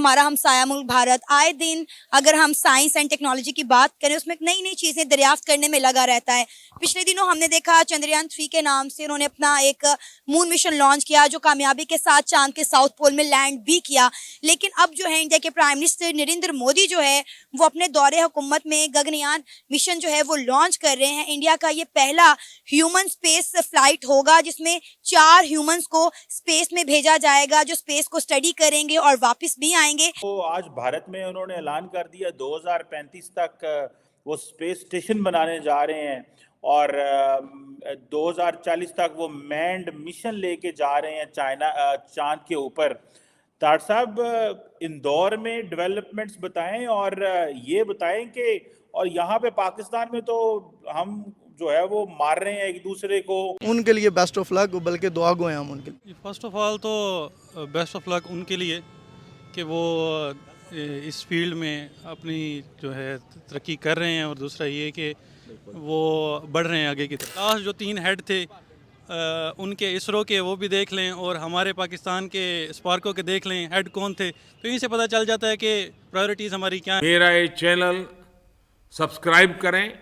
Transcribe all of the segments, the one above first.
हमारा हमसाया मुल्क भारत आए दिन अगर हम साइंस एंड टेक्नोलॉजी की बात करें उसमें नई नई चीज़ें दरियाफ्त करने में लगा रहता है। पिछले दिनों हमने देखा चंद्रयान 3 के नाम से उन्होंने अपना एक मून मिशन लॉन्च किया जो कामयाबी के साथ चांद के साउथ पोल में लैंड भी किया। लेकिन अब जो है इंडिया के प्राइम मिनिस्टर नरेंद्र मोदी जो है वो अपने दौरे हुकूमत में गगनयान मिशन जो है वो लॉन्च कर रहे हैं। इंडिया का ये पहला ह्यूमन स्पेस फ्लाइट होगा जिसमें 4 ह्यूमंस को स्पेस में भेजा जाएगा जो स्पेस को स्टडी करेंगे और वापस भी आएंगे। तो आज भारत में उन्होंने ऐलान कर दिया 2035 तक वो स्पेस स्टेशन बनाने जा रहे हैं और 2040 तक वो मैन्ड मिशन लेके जा रहे हैं चांद के ऊपर। तार साहब, इंदौर में डेवलपमेंट्स बताएं और ये बताएं कि और यहाँ पे पाकिस्तान में तो हम जो है वो मार रहे हैं एक दूसरे को। उनके लिए बेस्ट ऑफ लक, बल्कि दुआ गो हैं हम उनके लिए। फर्स्ट ऑफ ऑल तो बेस्ट ऑफ लक उनके लिए कि वो इस फील्ड में अपनी जो है तरक्की कर रहे हैं और दूसरा ये कि वो बढ़ रहे हैं आगे की तरफ। लास्ट जो 3 हेड थे उनके इसरो के वो भी देख लें और हमारे पाकिस्तान के स्पार्को के देख लें हेड कौन थे, तो यहीं से पता चल जाता है कि प्रायोरिटीज़ हमारी क्या हैं। मेरा ये चैनल सब्सक्राइब करें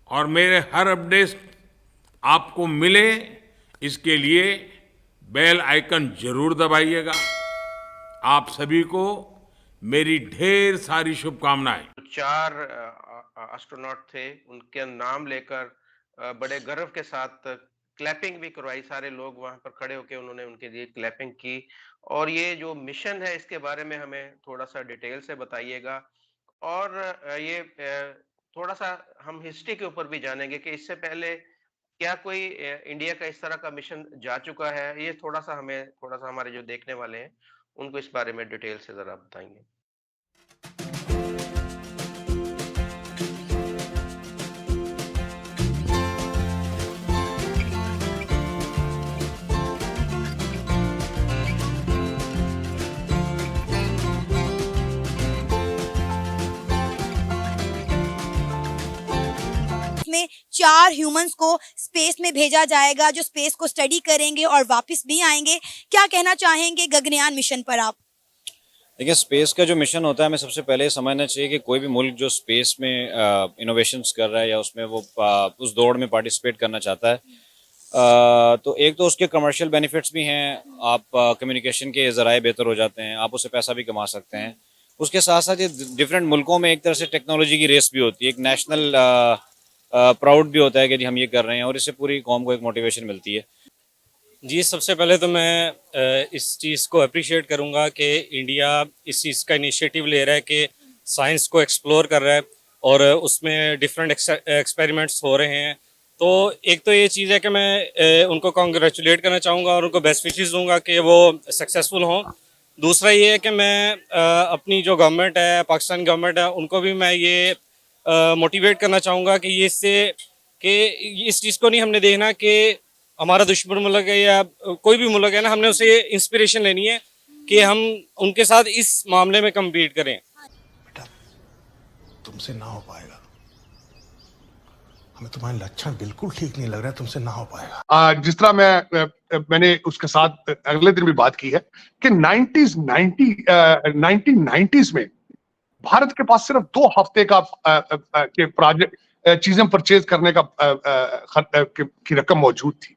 और मेरे हर अपडेट आपको मिले इसके लिए बेल आइकन जरूर दबाइएगा। आप सभी को मेरी ढेर सारी शुभकामनाएं। 4 एस्ट्रोनॉट थे, उनके नाम लेकर बड़े गर्व के साथ क्लैपिंग भी करवाई। सारे लोग वहां पर खड़े होकर उन्होंने उनके लिए क्लैपिंग की। और ये जो मिशन है इसके बारे में हमें थोड़ा सा डिटेल से बताइएगा और ये थोड़ा सा हम हिस्ट्री के ऊपर भी जानेंगे कि इससे पहले क्या कोई इंडिया का इस तरह का मिशन जा चुका है। ये थोड़ा सा हमारे जो देखने वाले हैं उनको इस बारे में डिटेल से जरा बताएंगे। में 4 ह्यूमंस को स्पेस में भेजा जाएगा जो स्पेस को स्टडी करेंगे और वापस भी आएंगे। क्या कहना चाहेंगे गगनयान मिशन पर आप? देखिए, स्पेस का जो मिशन होता है हमें सबसे पहले समझना चाहिए कि कोई भी मुल्क जो स्पेस में इनोवेशंस कर रहा है या उसमें वो उस दौड़ में पार्टिसिपेट करना चाहता है, तो एक तो उसके कमर्शियल बेनिफिट्स भी हैं। आप कम्युनिकेशन के ज़राए बेहतर हो जाते हैं, आप उससे पैसा भी कमा सकते हैं। उसके साथ साथ ये डिफरेंट मुल्कों में एक तरह से टेक्नोलॉजी की रेस भी होती है, एक नेशनल प्राउड भी होता है कि जी हम ये कर रहे हैं और इससे पूरी कौम को एक मोटिवेशन मिलती है। जी, सबसे पहले तो मैं इस चीज़ को अप्रिशिएट करूंगा कि इंडिया इस चीज़ का इनिशिएटिव ले रहा है कि साइंस को एक्सप्लोर कर रहा है और उसमें डिफरेंट एक्सपेरिमेंट्स हो रहे हैं। तो एक तो ये चीज़ है कि मैं उनको कॉन्ग्रेचुलेट करना चाहूँगा और उनको बेस्ट विशेस दूंगा कि वो सक्सेसफुल हों। दूसरा ये है कि मैं अपनी जो गवर्नमेंट है, पाकिस्तान गवर्नमेंट है, उनको भी मैं ये मोटिवेट करना चाहूँगा कि ये इससे कि इस चीज़ को नहीं हमने देखना कि हमारा दुश्मन मुल्क है या कोई भी मुल्क है ना, हमने उसे इंस्पिरेशन लेनी है कि हम उनके साथ इस मामले में कम्पीट करें। बेटा, तुमसे ना हो पाएगा, हमें तुम्हारे लक्षण बिल्कुल ठीक नहीं लग रहा है, तुमसे ना हो पाएगा। जिस तरह मैंने उसके साथ अगले दिन भी बात की है कि 1990s में भारत के पास सिर्फ 2 हफ्ते का के प्रोजेक्ट चीजें परचेज करने का की रकम मौजूद थी।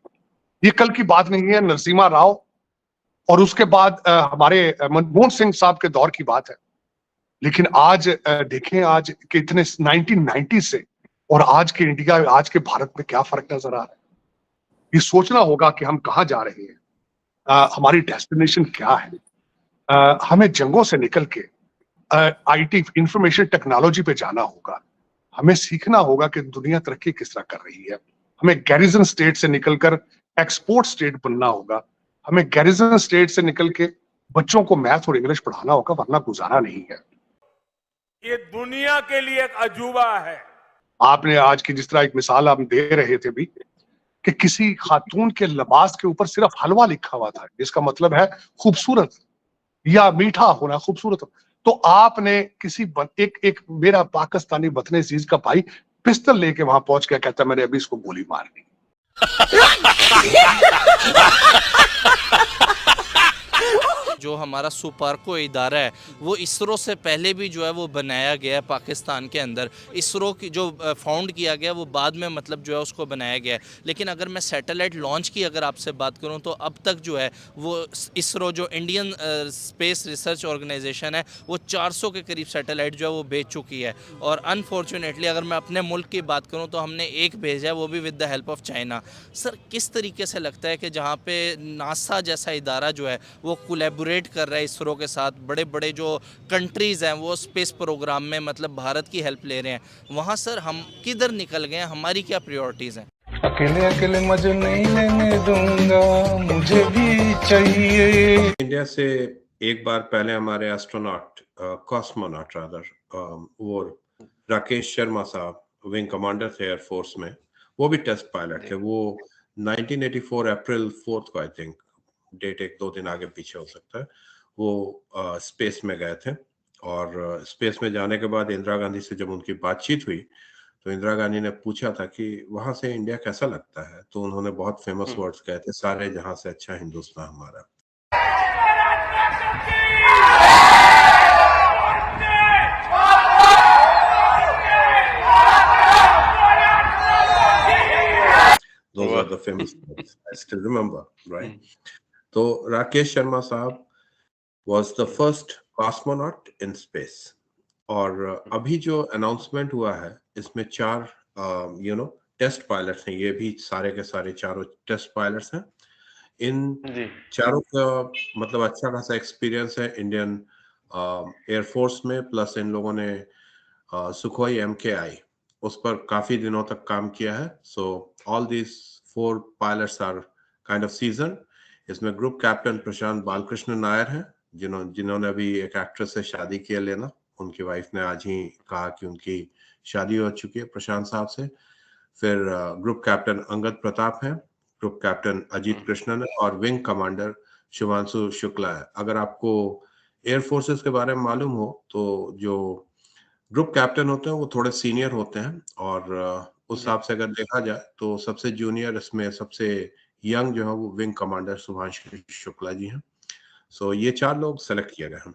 ये कल की बात नहीं है, नरसिम्हा राव और उसके बाद हमारे मनमोहन सिंह साहब के दौर की बात है। लेकिन आज देखें आज के इतने 1990 से और आज के इंडिया, आज के भारत में क्या फर्क नजर आ रहा है। ये सोचना होगा कि हम कहाँ जा रहे हैं, हमारी डेस्टिनेशन क्या है। हमें जंगों से निकल के आईटी इंफॉर्मेशन टेक्नोलॉजी पे जाना होगा। हमें सीखना होगा कि दुनिया तरक्की किस तरह कर रही है। हमें गैरिजन स्टेट से निकलकर एक्सपोर्ट स्टेट बनना होगा। हमें गैरिजन स्टेट से निकल के बच्चों को मैथ और इंग्लिश पढ़ाना होगा, वरना गुजारा नहीं है। ये दुनिया के लिए एक अजूबा है। आपने आज की जिस तरह एक मिसाल आप दे रहे थे भी कि किसी खातून के लिबास के ऊपर सिर्फ हलवा लिखा हुआ था, जिसका मतलब है खूबसूरत या मीठा होना, खूबसूरत। तो आपने किसी एक मेरा पाकिस्तानी बतने अजीज का भाई पिस्तल लेके वहां पहुंच के कहता मैंने अभी इसको गोली मारनी। जो हमारा सुपार्को इदारा है वो इसरो से पहले भी जो है वो बनाया गया है पाकिस्तान के अंदर। इसरो की जो फाउंड किया गया वो बाद में मतलब जो है उसको बनाया गया है। लेकिन अगर मैं सैटेलाइट लॉन्च की अगर आपसे बात करूं तो अब तक जो है वो इसरो जो इंडियन स्पेस रिसर्च ऑर्गेनाइजेशन है वो 400 के करीब सैटेलाइट जो है वो भेज चुकी है। और अनफॉर्चुनेटली अगर मैं अपने मुल्क की बात करूं तो हमने एक भेजा है, वो भी with the help of China. Sir किस तरीके से लगता है कि जहां पे नासा जैसा इदारा जो है वो कोलैबोरेट कर रहा है इसरो के साथ, बड़े बड़े जो कंट्रीज़ हैं वो स्पेस प्रोग्राम में मतलब भारत की हेल्प ले रहे हैं, वहाँ सर हम किधर निकल गए हैं, हमारी क्या प्रायोरिटीज़ हैं? अकेले अकेले मजे नहीं लेने दूंगा, मुझे भी चाहिए। इंडिया से एक बार पहले हमारे एस्ट्रोनॉट कॉस्मोनॉट रादर वो राकेश शर्मा साहब विंग कमांडर थे एयरफोर्स में, वो भी टेस्ट पायलट थे। वो 1984 अप्रैल 4 को आई थिंक, डेट एक दो दिन आगे पीछे हो सकता है, वो स्पेस में गए थे। और स्पेस में जाने के बाद इंदिरा गांधी से जब उनकी बातचीत हुई तो इंदिरा गांधी ने पूछा था कि वहां से इंडिया कैसा लगता है, तो उन्होंने बहुत फेमस वर्ड्स कहे थे, सारे जहां से अच्छा हिंदुस्तान हमारा। Those are the famous words. I still remember, right? तो राकेश शर्मा साहब was the first cosmonaut in space. और अभी जो अनाउंसमेंट हुआ है इसमें 4 टेस्ट पायलट्स हैं, ये भी सारे के सारे चारों टेस्ट पायलट्स हैं। इन चारों का मतलब अच्छा खासा एक्सपीरियंस है इंडियन एयरफोर्स में, प्लस इन लोगों ने सुखोई MKI उस पर काफी दिनों तक काम किया है। So all these 4 pilots are kind of season. इसमें ग्रुप कैप्टन प्रशांत बालकृष्ण नायर हैं, जिन्होंने अभी एक एक्ट्रेस से शादी किया लेना, उनकी वाइफ ने आज ही कहा कि उनकी शादी हो चुकी है प्रशांत साहब से। फिर ग्रुप कैप्टन अंगद प्रताप हैं, ग्रुप कैप्टन अजीत कृष्णन है, और विंग कमांडर शिवांशु शुक्ला है। अगर आपको एयर फोर्सेस के बारे में मालूम हो तो जो ग्रुप कैप्टन होते हैं वो थोड़े सीनियर होते हैं, और उस हिसाब से अगर देखा जाए तो सबसे जूनियर इसमें सबसे यंग जो है वो विंग कमांडर सुभाष शुक्ला जी हैं। सो ये 4 लोग सेलेक्ट किए गए हैं।